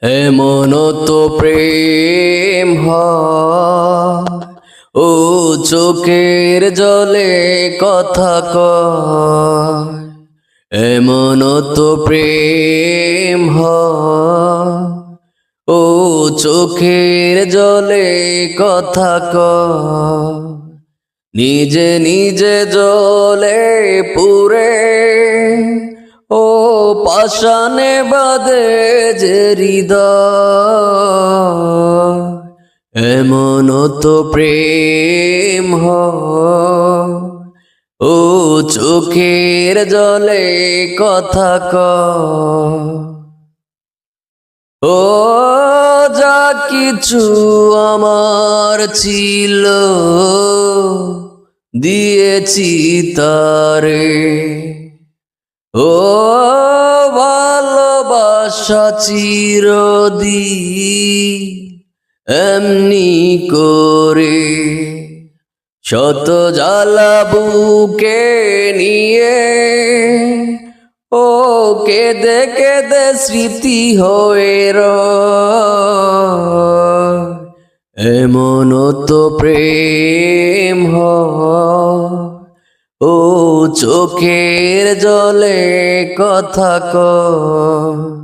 এমন তো প্রেম হয়, ও চোখের জলে কথা কয়। এমন তো প্রেম হয়, ও চোখের জলে কথা কয়। নিজে নিজে জলে পুরে, ও পাষাণে বাঁধে যে হৃদয়। এমন তো প্রেম হয়, ও চোখের জলে কথা কয়। ও যা কিছু আমার ছিল, দিয়েছি তারে। ও ভালোবাসা চিরদিন এমনি করে, শত জ্বালা বুকে নিয়ে, ও কেঁদে কেঁদে স্মৃতি হয়ে রয়। এমন তো প্রেম হয়, ও চোখের জলে কথা কয়।